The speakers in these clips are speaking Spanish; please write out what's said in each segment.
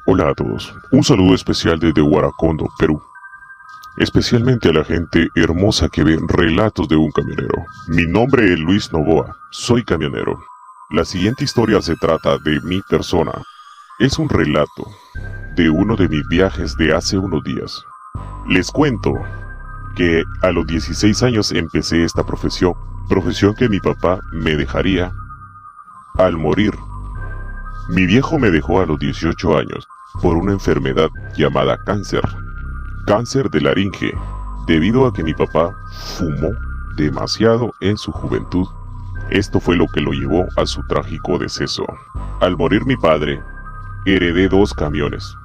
Hola a todos, un saludo especial desde Huaracondo, Perú. Especialmente a la gente hermosa que ve relatos de un camionero. Mi nombre es Luis Novoa, soy camionero. La siguiente historia se trata de mi persona. Es un relato de uno de mis viajes de hace unos días. Les cuento que a los 16 años empecé esta profesión que mi papá me dejaría al morir. Mi viejo me dejó a los 18 años por una enfermedad llamada cáncer de laringe, debido a que mi papá fumó demasiado en su juventud. Esto fue lo que lo llevó a su trágico deceso. Al morir mi padre, heredé 2 camiones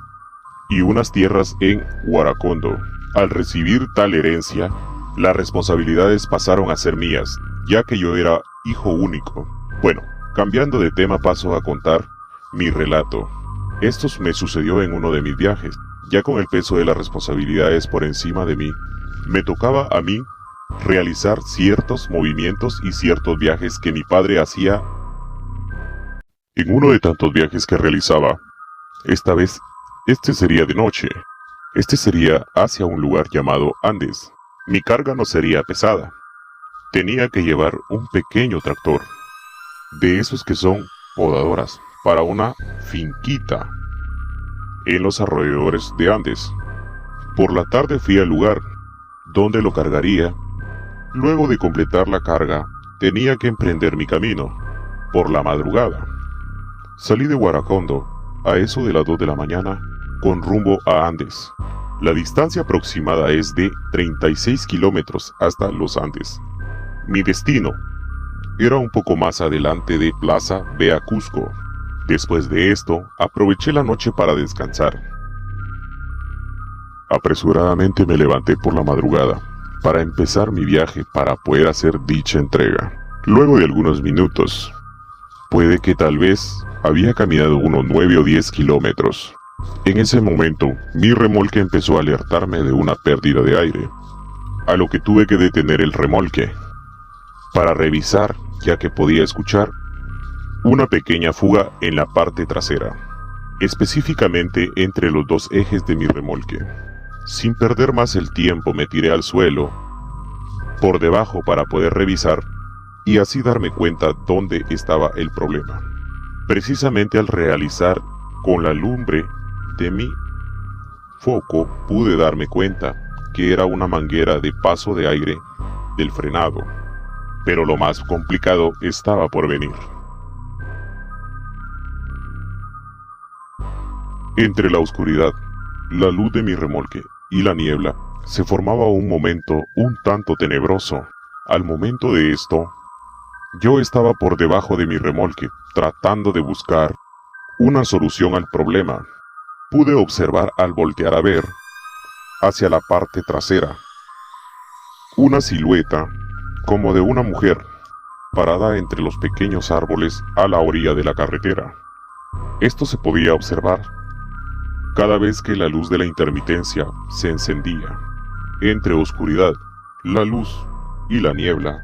y unas tierras en Huaracondo. Al recibir tal herencia, las responsabilidades pasaron a ser mías, ya que yo era hijo único. Bueno, cambiando de tema, paso a contar mi relato. Esto me sucedió en uno de mis viajes. Ya con el peso de las responsabilidades por encima de mí, me tocaba a mí realizar ciertos movimientos y ciertos viajes que mi padre hacía. En uno de tantos viajes que realizaba, esta vez, este sería de noche. Este sería hacia un lugar llamado Andes. Mi carga no sería pesada. Tenía que llevar un pequeño tractor, de esos que son podadoras, para una finquita en los alrededores de Andes. Por la tarde fui al lugar donde lo cargaría. Luego de completar la carga, tenía que emprender mi camino. Por la madrugada, salí de Huaracondo a eso de las 2 de la mañana con rumbo a Andes. La distancia aproximada es de 36 kilómetros hasta los Andes. Mi destino era un poco más adelante de Plaza Vea Cusco. Después de esto, aproveché la noche para descansar. Apresuradamente me levanté por la madrugada para empezar mi viaje para poder hacer dicha entrega. Luego de algunos minutos, puede que tal vez había caminado unos 9 o 10 kilómetros. En ese momento, mi remolque empezó a alertarme de una pérdida de aire, a lo que tuve que detener el remolque para revisar, ya que podía escuchar una pequeña fuga en la parte trasera, específicamente entre los 2 ejes de mi remolque. Sin perder más el tiempo, me tiré al suelo por debajo para poder revisar y así darme cuenta dónde estaba el problema. Precisamente al realizar con la lumbre de mi foco, pude darme cuenta que era una manguera de paso de aire del frenado, pero lo más complicado estaba por venir. Entre la oscuridad, la luz de mi remolque y la niebla, se formaba un momento un tanto tenebroso. Al momento de esto, yo estaba por debajo de mi remolque, tratando de buscar una solución al problema. Pude observar al voltear a ver hacia la parte trasera una silueta como de una mujer parada entre los pequeños árboles a la orilla de la carretera. Esto se podía observar cada vez que la luz de la intermitencia se encendía. Entre oscuridad, la luz y la niebla,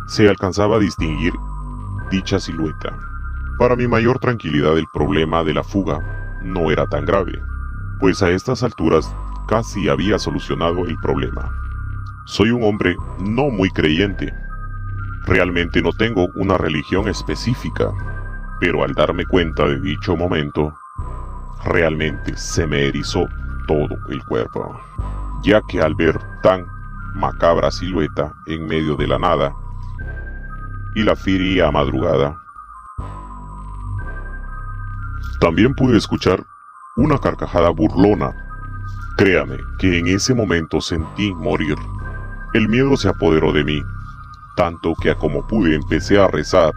se alcanzaba a distinguir dicha silueta. Para mi mayor tranquilidad, el problema de la fuga no era tan grave, pues a estas alturas casi había solucionado el problema. Soy un hombre no muy creyente. Realmente no tengo una religión específica, pero al darme cuenta de dicho momento, realmente se me erizó todo el cuerpo, ya que al ver tan macabra silueta en medio de la nada y la fría madrugada, también pude escuchar una carcajada burlona. Créame que en ese momento sentí morir. El miedo se apoderó de mí, tanto que a como pude empecé a rezar.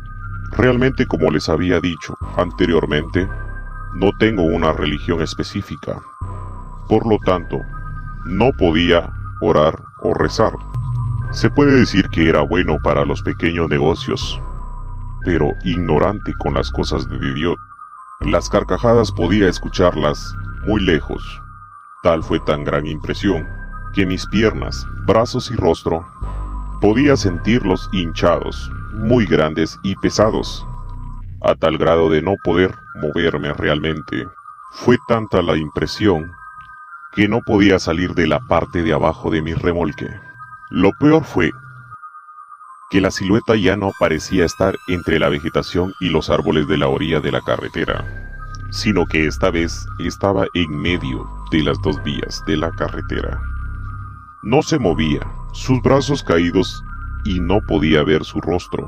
Realmente, como les había dicho anteriormente, no tengo una religión específica. Por lo tanto, no podía orar o rezar. Se puede decir que era bueno para los pequeños negocios, pero ignorante con las cosas de Dios. Las carcajadas podía escucharlas muy lejos. Tal fue tan gran impresión que mis piernas, brazos y rostro podía sentirlos hinchados, muy grandes y pesados. a tal grado de no poder moverme realmente. Fue tanta la impresión que no podía salir de la parte de abajo de mi remolque. Lo peor fue que la silueta ya no parecía estar entre la vegetación y los árboles de la orilla de la carretera, sino que esta vez estaba en medio de las dos vías de la carretera. No se movía, sus brazos caídos, y no podía ver su rostro.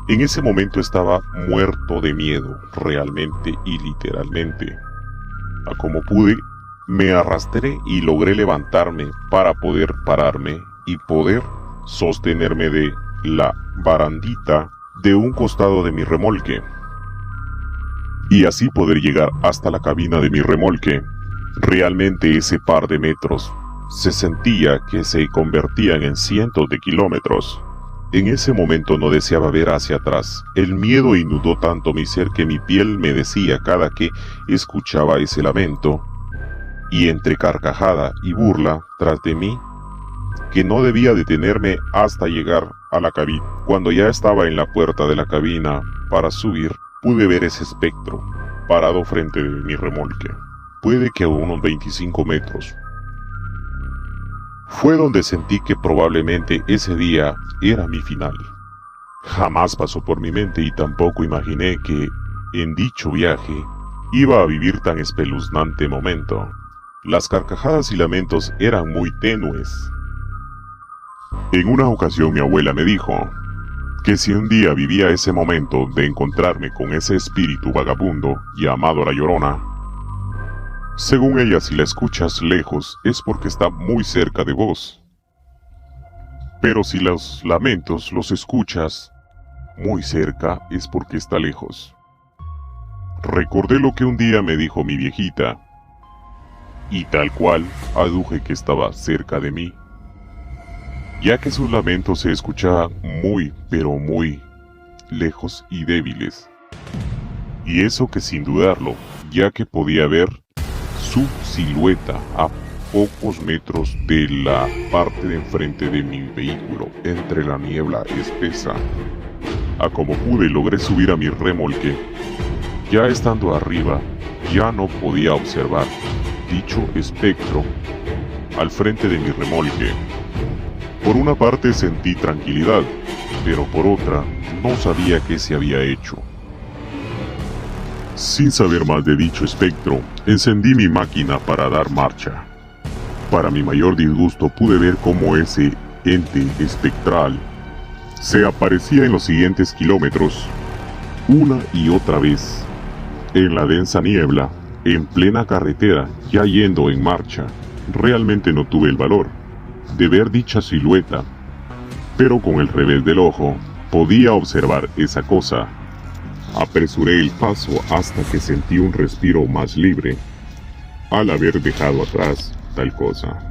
En ese momento estaba muerto de miedo, realmente y literalmente. A como pude, me arrastré y logré levantarme para poder pararme y poder sostenerme de la barandita de un costado de mi remolque, y así poder llegar hasta la cabina de mi remolque. Realmente ese par de metros se sentía que se convertían en cientos de kilómetros. En ese momento no deseaba ver hacia atrás. El miedo inundó tanto mi ser que mi piel me decía cada que escuchaba ese lamento, y entre carcajada y burla tras de mí, que no debía detenerme hasta llegar a la cabina. Cuando ya estaba en la puerta de la cabina para subir, pude ver ese espectro parado frente de mi remolque. Puede que a unos 25 metros. Fue donde sentí que probablemente ese día era mi final. Jamás pasó por mi mente y tampoco imaginé que en dicho viaje iba a vivir tan espeluznante momento. Las carcajadas y lamentos eran muy tenues. En una ocasión mi abuela me dijo que si un día vivía ese momento de encontrarme con ese espíritu vagabundo llamado La Llorona, según ella, si la escuchas lejos es porque está muy cerca de vos. Pero si los lamentos los escuchas muy cerca es porque está lejos. Recordé lo que un día me dijo mi viejita, y tal cual aduje que estaba cerca de mí, ya que sus lamentos se escuchaban muy, pero muy lejos y débiles. Y eso que sin dudarlo, ya que podía ver su silueta a pocos metros de la parte de enfrente de mi vehículo, entre la niebla espesa. A como pude logré subir a mi remolque. Ya estando arriba, ya no podía observar dicho espectro al frente de mi remolque. Por una parte sentí tranquilidad, pero por otra no sabía qué se había hecho. Sin saber más de dicho espectro, encendí mi máquina para dar marcha. Para mi mayor disgusto pude ver cómo ese ente espectral se aparecía en los siguientes kilómetros, una y otra vez, en la densa niebla, en plena carretera, ya yendo en marcha. Realmente no tuve el valor de ver dicha silueta, pero con el revés del ojo podía observar esa cosa. Apresuré el paso hasta que sentí un respiro más libre, al haber dejado atrás tal cosa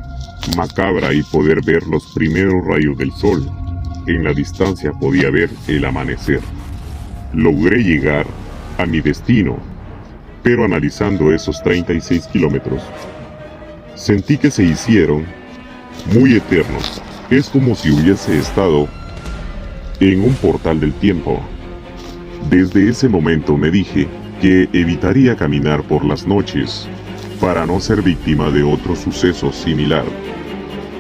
macabra y poder ver los primeros rayos del sol. En la distancia podía ver el amanecer. Logré llegar a mi destino, pero analizando esos 36 kilómetros, sentí que se hicieron muy eternos. Es como si hubiese estado en un portal del tiempo. Desde ese momento me dije que evitaría caminar por las noches para no ser víctima de otro suceso similar.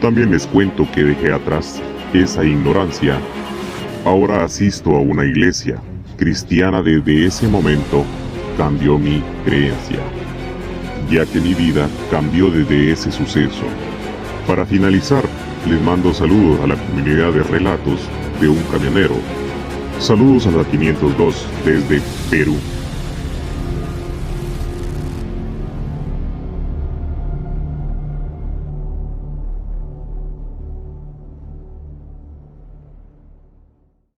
También les cuento que dejé atrás esa ignorancia. Ahora asisto a una iglesia cristiana. Desde ese momento cambió mi creencia, ya que mi vida cambió desde ese suceso. Para finalizar, les mando saludos a la comunidad de relatos de un camionero. Saludos a la 502 desde Perú.